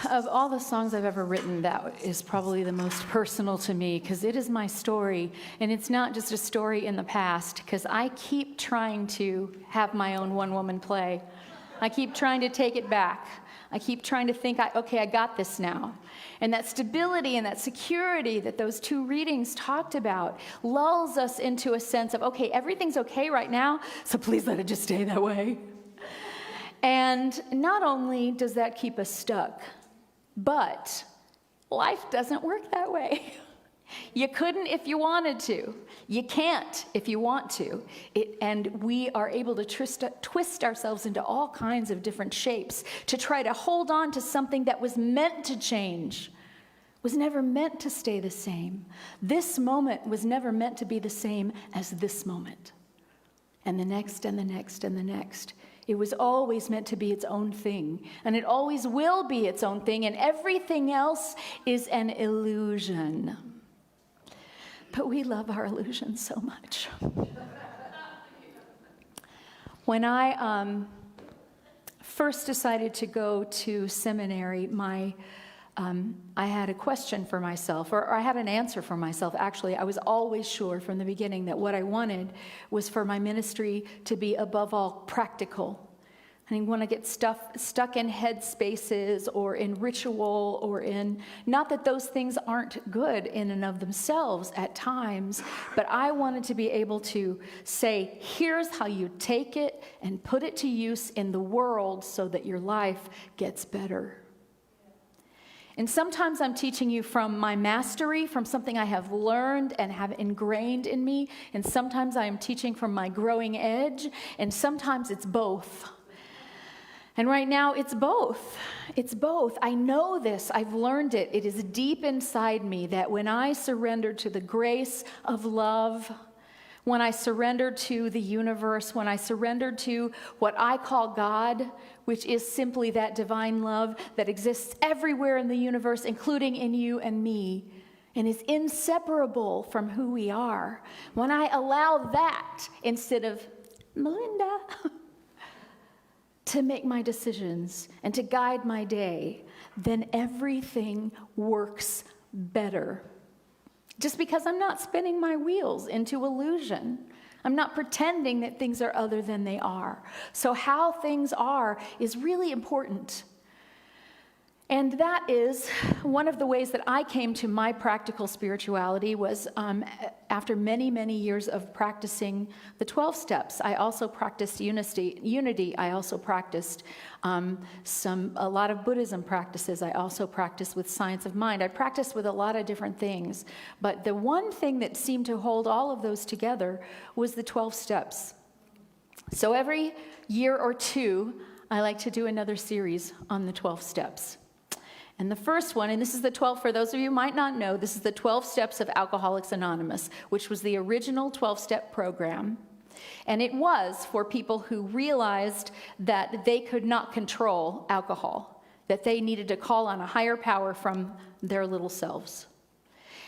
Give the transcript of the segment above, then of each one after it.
Of all the songs I've ever written, that is probably the most personal to me because it is my story, and it's not just a story in the past because I keep trying to have my own one-woman play. I keep trying to take it back. I keep trying to think, okay, I got this now. And that stability and that security that those two readings talked about lulls us into a sense of, okay, everything's okay right now, so please let it just stay that way. And not only does that keep us stuck, but life doesn't work that way. You couldn't if you wanted to. You can't if you want to. And we are able to twist ourselves into all kinds of different shapes to try to hold on to something that was meant to change, was never meant to stay the same. This moment was never meant to be the same as this moment. And the next and the next and the next. It was always meant to be its own thing, and it always will be its own thing, and everything else is an illusion. But we love our illusions so much. When I first decided to go to seminary, I had a question for myself, or I had an answer for myself. Actually, I was always sure from the beginning that what I wanted was for my ministry to be above all practical. I didn't want to get stuck in head spaces or in ritual or in, not that those things aren't good in and of themselves at times, but I wanted to be able to say, here's how you take it and put it to use in the world so that your life gets better. And sometimes I'm teaching you from my mastery, from something I have learned and have ingrained in me, and sometimes I am teaching from my growing edge, and sometimes it's both. And right now, it's both. It's both. I know this. I've learned it. It is deep inside me that when I surrender to the grace of love, when I surrender to the universe, when I surrender to what I call God, which is simply that divine love that exists everywhere in the universe, including in you and me, and is inseparable from who we are, when I allow that instead of Melinda to make my decisions and to guide my day, then everything works better. Just because I'm not spinning my wheels into illusion. I'm not pretending that things are other than they are. So how things are is really important. And that is one of the ways that I came to my practical spirituality was after many, many years of practicing the 12 steps. I also practiced unity. I also practiced a lot of Buddhism practices. I also practiced with science of mind. I practiced with a lot of different things. But the one thing that seemed to hold all of those together was the 12 steps. So every year or two, I like to do another series on the 12 steps. And the first one, and this is the 12, for those of you who might not know, this is the 12 steps of Alcoholics Anonymous, which was the original 12-step program. And it was for people who realized that they could not control alcohol, that they needed to call on a higher power from their little selves.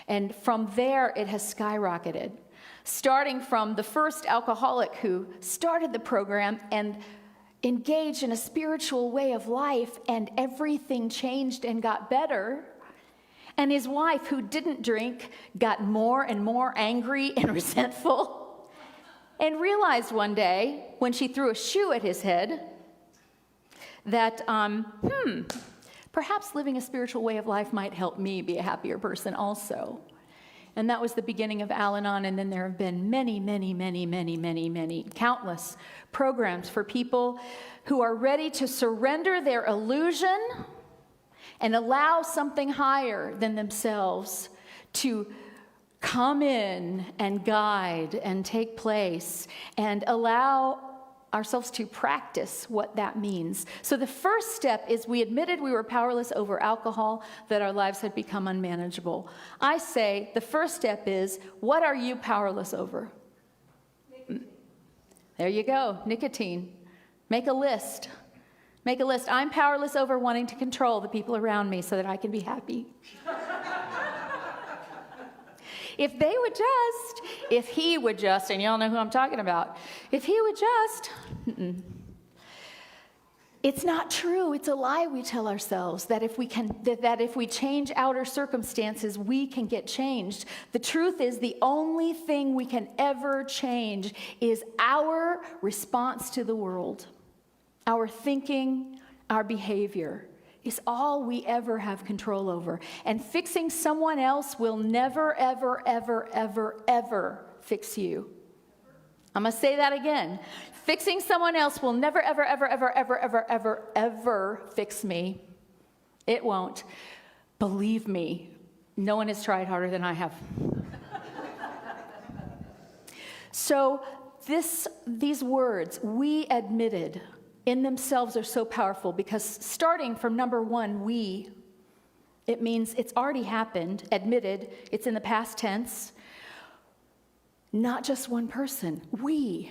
And from there, it has skyrocketed, starting from the first alcoholic who started the program and engaged in a spiritual way of life, and everything changed and got better. And his wife, who didn't drink, got more and more angry and resentful, and realized one day, when she threw a shoe at his head, that, perhaps living a spiritual way of life might help me be a happier person also. And that was the beginning of Al-Anon, and then there have been many, countless programs for people who are ready to surrender their illusion and allow something higher than themselves to come in and guide and take place and allow ourselves to practice what that means. So the first step is we admitted we were powerless over alcohol, that our lives had become unmanageable. I say the first step is, what are you powerless over? Nicotine. There you go, nicotine. Make a list. Make a list. I'm powerless over wanting to control the people around me so that I can be happy. If they would just, if he would just, and y'all know who I'm talking about, if he would just, It's not true. It's a lie we tell ourselves that if we change outer circumstances, we can get changed. The truth is the only thing we can ever change is our response to the world. Our thinking, our behavior is all we ever have control over. And fixing someone else will never, ever, ever, ever, ever fix you. I'm going to say that again. Fixing someone else will never, ever, ever, ever, ever, ever, ever, ever fix me. It won't. Believe me, no one has tried harder than I have. So these words, we admitted, in themselves are so powerful because starting from number one, we, it means it's already happened, admitted, it's in the past tense. Not just one person, we.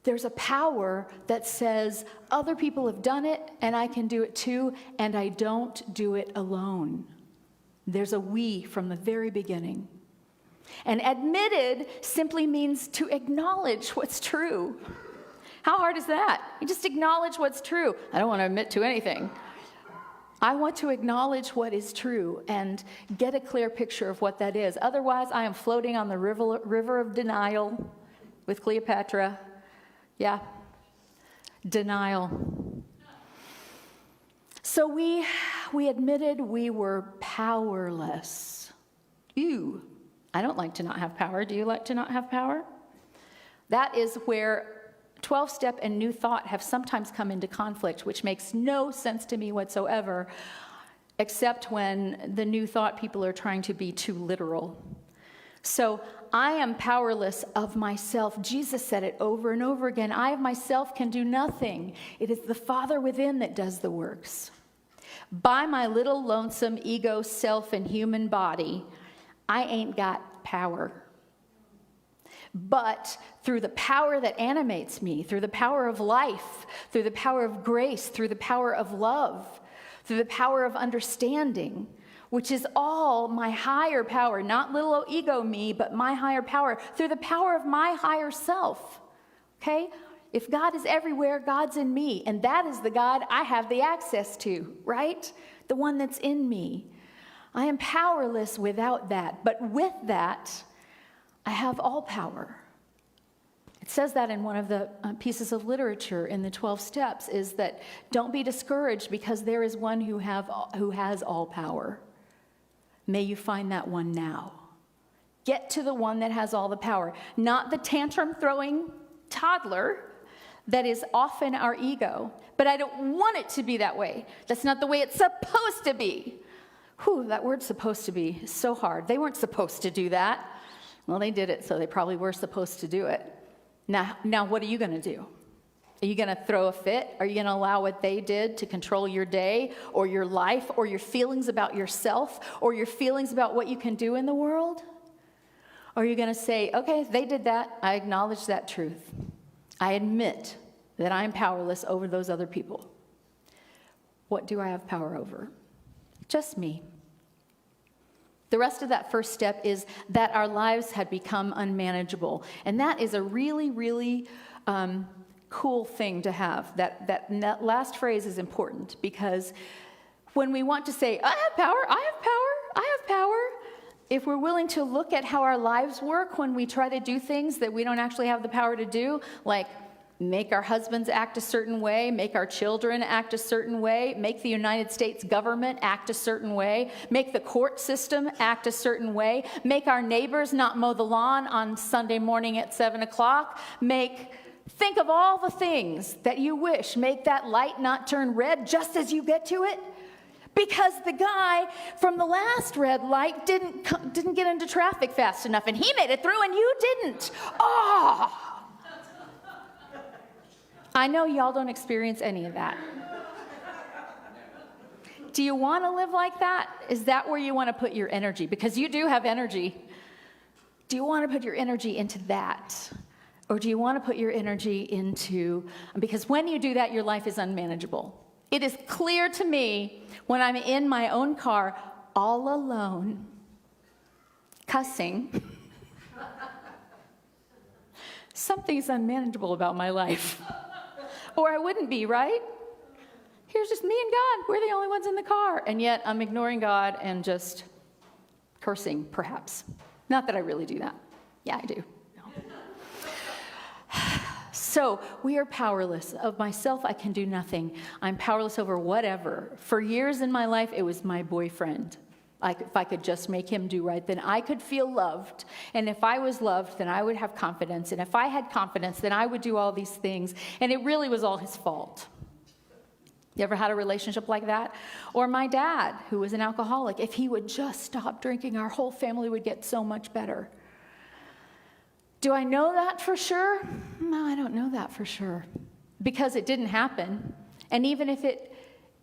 There's a power that says other people have done it and I can do it too, and I don't do it alone. There's a we from the very beginning. And admitted simply means to acknowledge what's true. How hard is that? You just acknowledge what's true. I don't want to admit to anything. I want to acknowledge what is true and get a clear picture of what that is. Otherwise, I am floating on the river of denial with Cleopatra. Yeah, denial. So we admitted we were powerless. Ew, I don't like to not have power. Do you like to not have power? That is where 12-step and new thought have sometimes come into conflict, which makes no sense to me whatsoever, except when the new thought people are trying to be too literal. So I am powerless of myself. Jesus said it over and over again. I of myself can do nothing. It is the Father within that does the works. By my little lonesome ego, self, and human body, I ain't got power. But through the power that animates me, through the power of life, through the power of grace, through the power of love, through the power of understanding, which is all my higher power, not little old ego me, but my higher power, through the power of my higher self, okay? If God is everywhere, God's in me, and that is the God I have the access to, right? The one that's in me. I am powerless without that, but with that, I have all power. It says that in one of the pieces of literature in the 12 steps is that don't be discouraged because there is one who has all power. May you find that one now. Get to the one that has all the power, not the tantrum-throwing toddler that is often our ego. But I don't want it to be that way. That's not the way it's supposed to be. Whew, that word supposed to be is so hard. They weren't supposed to do that. Well, they did it, so they probably were supposed to do it. Now what are you going to do? Are you going to throw a fit? Are you going to allow what they did to control your day or your life or your feelings about yourself or your feelings about what you can do in the world? Or are you going to say, okay, they did that. I acknowledge that truth. I admit that I am powerless over those other people. What do I have power over? Just me. The rest of that first step is that our lives had become unmanageable. And that is a really, really cool thing to have. That last phrase is important because when we want to say, I have power, I have power, I have power, if we're willing to look at how our lives work when we try to do things that we don't actually have the power to do, like make our husbands act a certain way, make our children act a certain way, make the United States government act a certain way, make the court system act a certain way, make our neighbors not mow the lawn on Sunday morning at 7 o'clock, think of all the things that you wish, make that light not turn red just as you get to it, because the guy from the last red light didn't get into traffic fast enough, and he made it through and you didn't. Oh! I know y'all don't experience any of that. Do you want to live like that? Is that where you want to put your energy? Because you do have energy. Do you want to put your energy into that? Or do you want to put your energy into, because when you do that, your life is unmanageable. It is clear to me when I'm in my own car, all alone, cussing, something's unmanageable about my life. Or I wouldn't be, right? Here's just me and God. We're the only ones in the car. And yet I'm ignoring God and just cursing, perhaps. Not that I really do that. Yeah, I do. No. So we are powerless. Of myself, I can do nothing. I'm powerless over whatever. For years in my life, it was my boyfriend. If I could just make him do right, then I could feel loved. And if I was loved, then I would have confidence. And if I had confidence, then I would do all these things. And it really was all his fault. You ever had a relationship like that? Or my dad, who was an alcoholic. If he would just stop drinking, our whole family would get so much better. Do I know that for sure? No, I don't know that for sure. Because it didn't happen. And even if it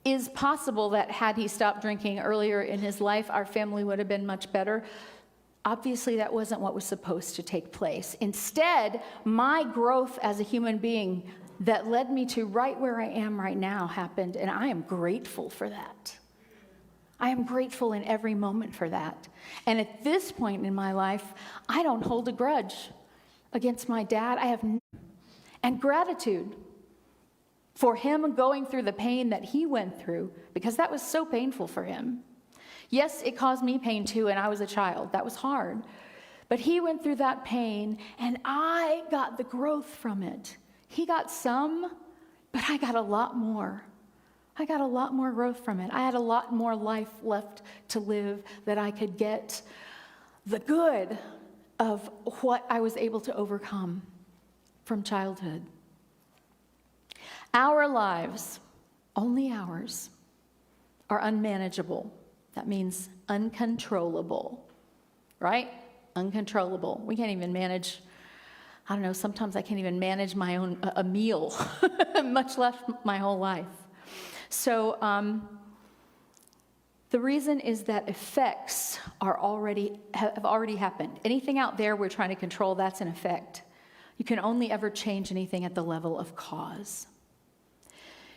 is possible that had he stopped drinking earlier in his life, our family would have been much better. Obviously, that wasn't what was supposed to take place. Instead, my growth as a human being that led me to right where I am right now happened, and I am grateful for that. I am grateful in every moment for that. And at this point in my life, I don't hold a grudge against my dad. I have and gratitude for him going through the pain that he went through, because that was so painful for him. Yes, it caused me pain too, and I was a child. That was hard. But he went through that pain, and I got the growth from it. He got some, but I got a lot more. I got a lot more growth from it. I had a lot more life left to live that I could get the good of what I was able to overcome from childhood. Our lives, only ours, are unmanageable. That means uncontrollable, right? Uncontrollable. We can't even manage, I don't know, sometimes I can't even manage my own, a meal, much less my whole life. So the reason is that effects have already happened. Anything out there we're trying to control, that's an effect. You can only ever change anything at the level of cause.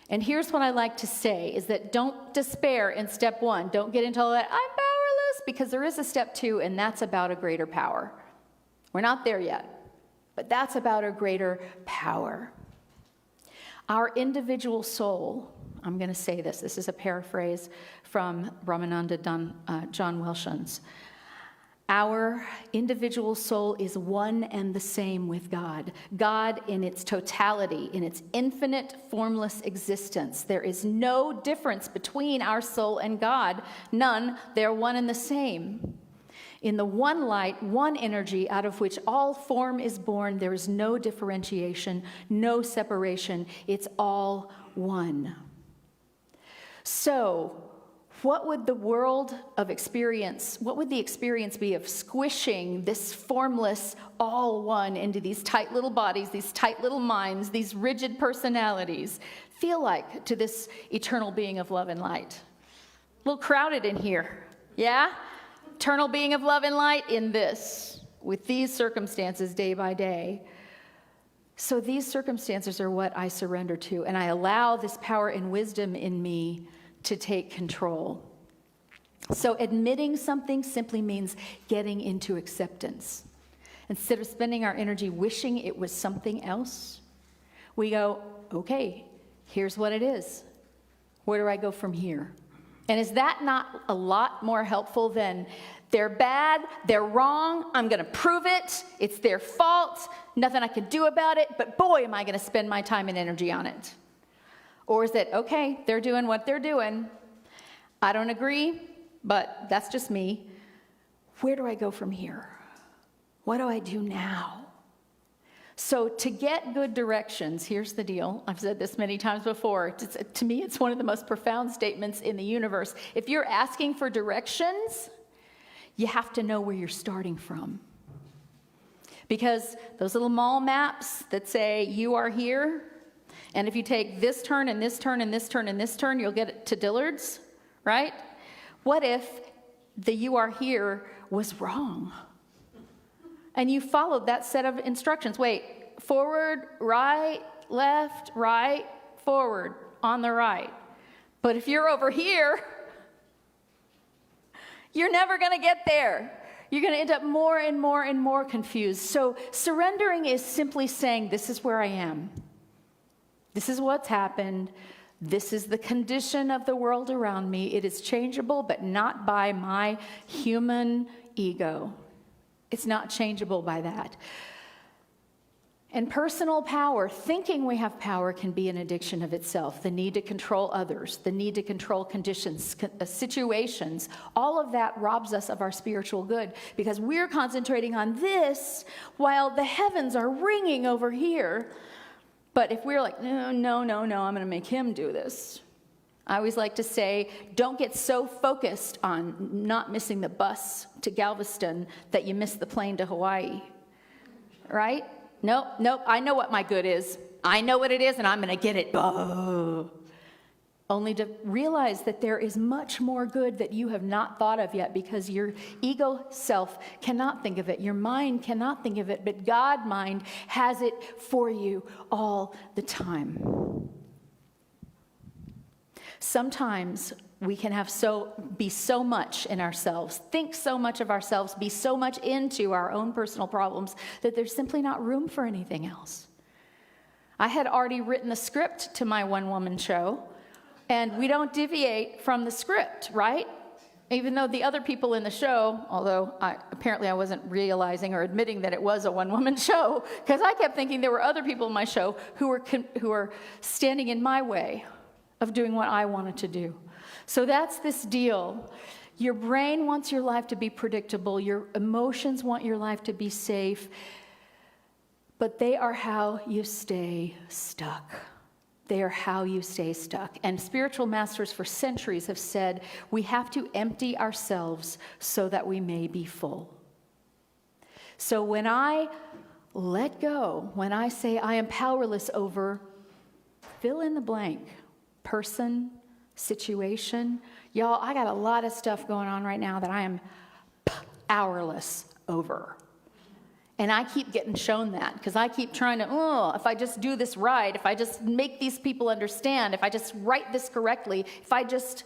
And here's what I like to say, is that don't despair in step one. Don't get into all that, I'm powerless, because there is a step two, and that's about a greater power. We're not there yet, but that's about a greater power. Our individual soul, I'm going to say this is a paraphrase from Brahmananda John Welshon's. Our individual soul is one and the same with God. God in its totality, in its infinite, formless existence. There is no difference between our soul and God. None. They're one and the same. In the one light, one energy out of which all form is born, there is no differentiation, no separation. It's all one. So, what would the experience be of squishing this formless all one into these tight little bodies, these tight little minds, these rigid personalities feel like to this eternal being of love and light? A little crowded in here, yeah? Eternal being of love and light in this, with these circumstances day by day. So these circumstances are what I surrender to, and I allow this power and wisdom in me to take control. So admitting something simply means getting into acceptance. Instead of spending our energy wishing it was something else, we go, okay, here's what it is. Where do I go from here? And is that not a lot more helpful than they're bad, they're wrong, I'm going to prove it, it's their fault, nothing I can do about it, but boy, am I going to spend my time and energy on it? Or is it, okay, they're doing what they're doing. I don't agree, but that's just me. Where do I go from here? What do I do now? So to get good directions, here's the deal. I've said this many times before. To me, it's one of the most profound statements in the universe. If you're asking for directions, you have to know where you're starting from. Because those little mall maps that say you are here, and if you take this turn and this turn and this turn and this turn, you'll get it to Dillard's, right? What if the you are here was wrong? And you followed that set of instructions. Wait, forward, right, left, right, forward, on the right. But if you're over here, you're never going to get there. You're going to end up more and more and more confused. So surrendering is simply saying, this is where I am. This is what's happened. This is the condition of the world around me. It is changeable, but not by my human ego. It's not changeable by that. And personal power, thinking we have power, can be an addiction of itself. The need to control others, the need to control conditions, situations, all of that robs us of our spiritual good because we're concentrating on this while the heavens are ringing over here. But if we're like, no, I'm going to make him do this. I always like to say, don't get so focused on not missing the bus to Galveston that you miss the plane to Hawaii. Right? Nope, I know what my good is. I know what it is, and I'm going to get it. Oh. Only to realize that there is much more good that you have not thought of yet because your ego self cannot think of it. Your mind cannot think of it, but God mind has it for you all the time. Sometimes we can be so much in ourselves, think so much of ourselves, be so much into our own personal problems that there's simply not room for anything else. I had already written the script to my one-woman show, and we don't deviate from the script, right? Even though the other people in the show, although apparently I wasn't realizing or admitting that it was a one-woman show, because I kept thinking there were other people in my show who were standing in my way of doing what I wanted to do. So that's this deal. Your brain wants your life to be predictable. Your emotions want your life to be safe. But they are how you stay stuck. They are how you stay stuck. And spiritual masters for centuries have said, we have to empty ourselves so that we may be full. So when I let go, when I say I am powerless over, fill in the blank, person, situation. Y'all, I got a lot of stuff going on right now that I am powerless over. And I keep getting shown that because I keep trying to, if I just do this right, if I just make these people understand, if I just write this correctly, whatever's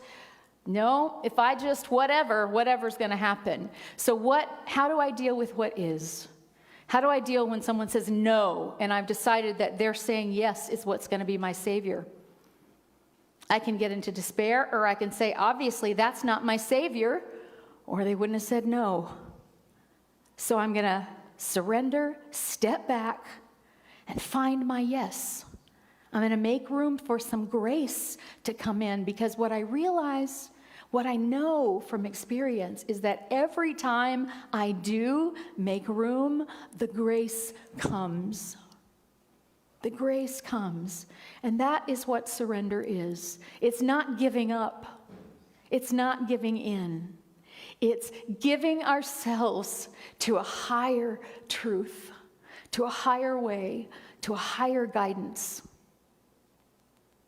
going to happen. So how do I deal with what is? How do I deal when someone says no, and I've decided that they're saying yes is what's going to be my savior? I can get into despair, or I can say, obviously, that's not my savior, or they wouldn't have said no. So I'm going to surrender, step back, and find my yes. I'm going to make room for some grace to come in, because what I realize, what I know from experience is that every time I do make room, the grace comes. The grace comes. And that is what surrender is. It's not giving up. It's not giving in. It's giving ourselves to a higher truth, to a higher way, to a higher guidance.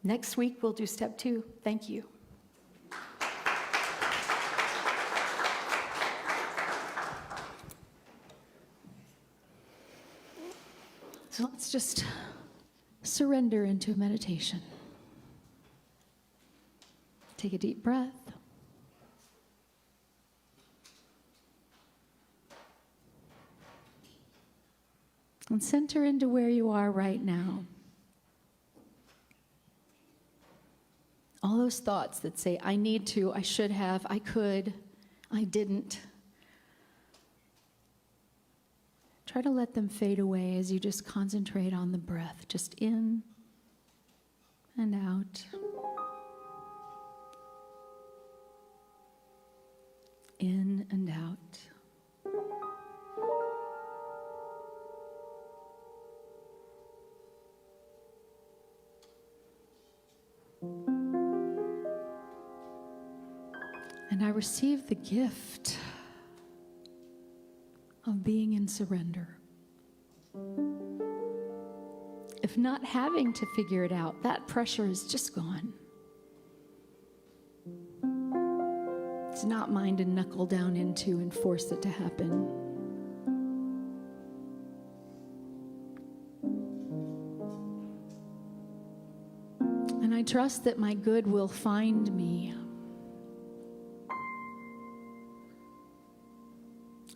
Next week, we'll do step 2. Thank you. So let's just surrender into meditation. Take a deep breath. And center into where you are right now. All those thoughts that say, I need to, I should have, I could, I didn't. Try to let them fade away as you just concentrate on the breath, just in and out. In and out. And I receive the gift of being in surrender. If not having to figure it out, that pressure is just gone. It's not mine to knuckle down into and force it to happen. And I trust that my good will find me.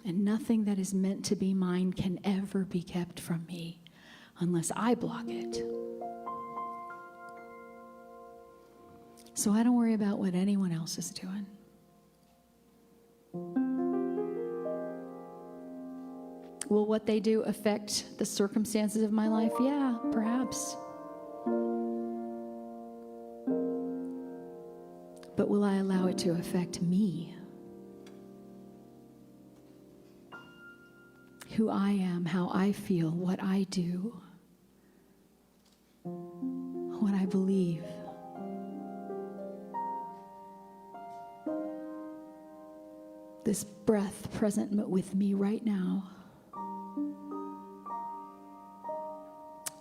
And nothing that is meant to be mine can ever be kept from me unless I block it. So I don't worry about what anyone else is doing. Will what they do affect the circumstances of my life? Yeah, perhaps. But will I allow it to affect me? Who I am, how I feel, what I do, what I believe. This breath present with me right now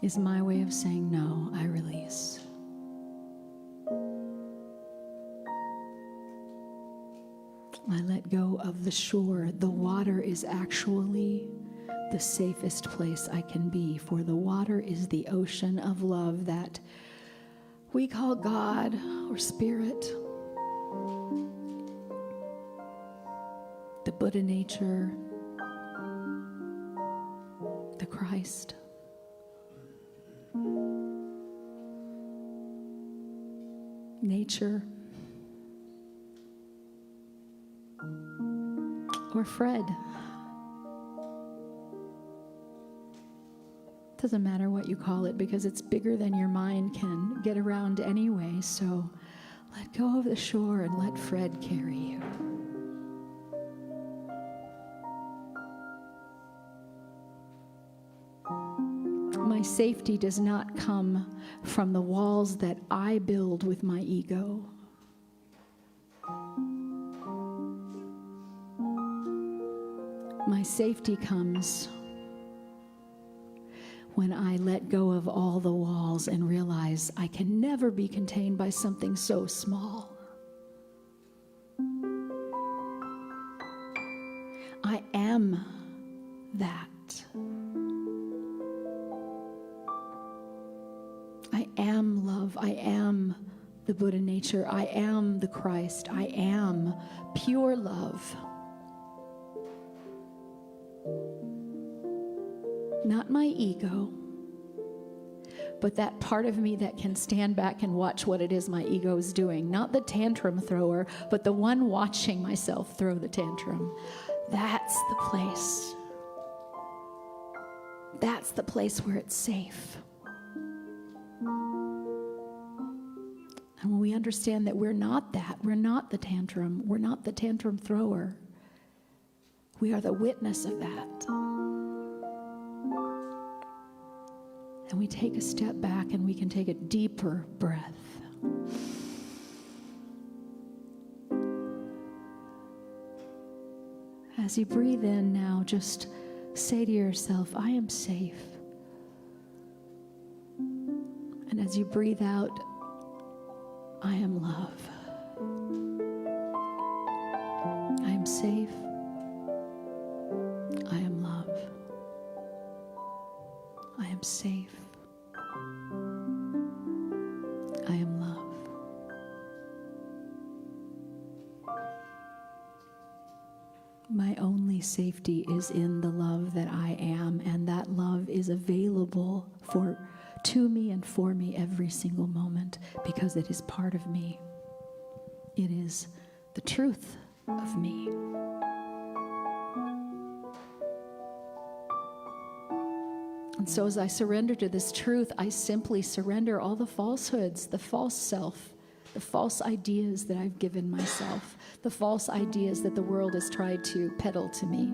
is my way of saying, no, I release. I let go of the shore. The water is actually the safest place I can be, for the water is the ocean of love that we call God or Spirit. The Buddha nature, the Christ. Nature, or Fred. Doesn't matter what you call it, because it's bigger than your mind can get around anyway. So let go of the shore and let Fred carry you. My safety does not come from the walls that I build with my ego. My safety comes when I let go of all the walls and realize I can never be contained by something so small. I am that. I am love. I am the Buddha nature. I am the Christ. I am pure love. Not my ego, but that part of me that can stand back and watch what it is my ego is doing. Not the tantrum thrower, but the one watching myself throw the tantrum. That's the place. That's the place where it's safe. And when we understand that we're not that, we're not the tantrum, we're not the tantrum thrower, we are the witness of that. And we take a step back and we can take a deeper breath. As you breathe in now, just say to yourself, I am safe. And as you breathe out, I am love. I am safe. I am love. I am safe. I am love. My only safety is in the love that I am, and that love is available to me and for me every single moment, because it is part of me. It is the truth of me. And so as I surrender to this truth, I simply surrender all the falsehoods, the false self, the false ideas that I've given myself, the false ideas that the world has tried to peddle to me.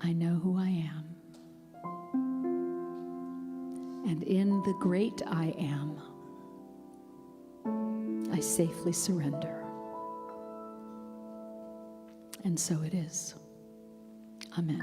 I know who I am. And in the great I am, I safely surrender. And so it is. Amen.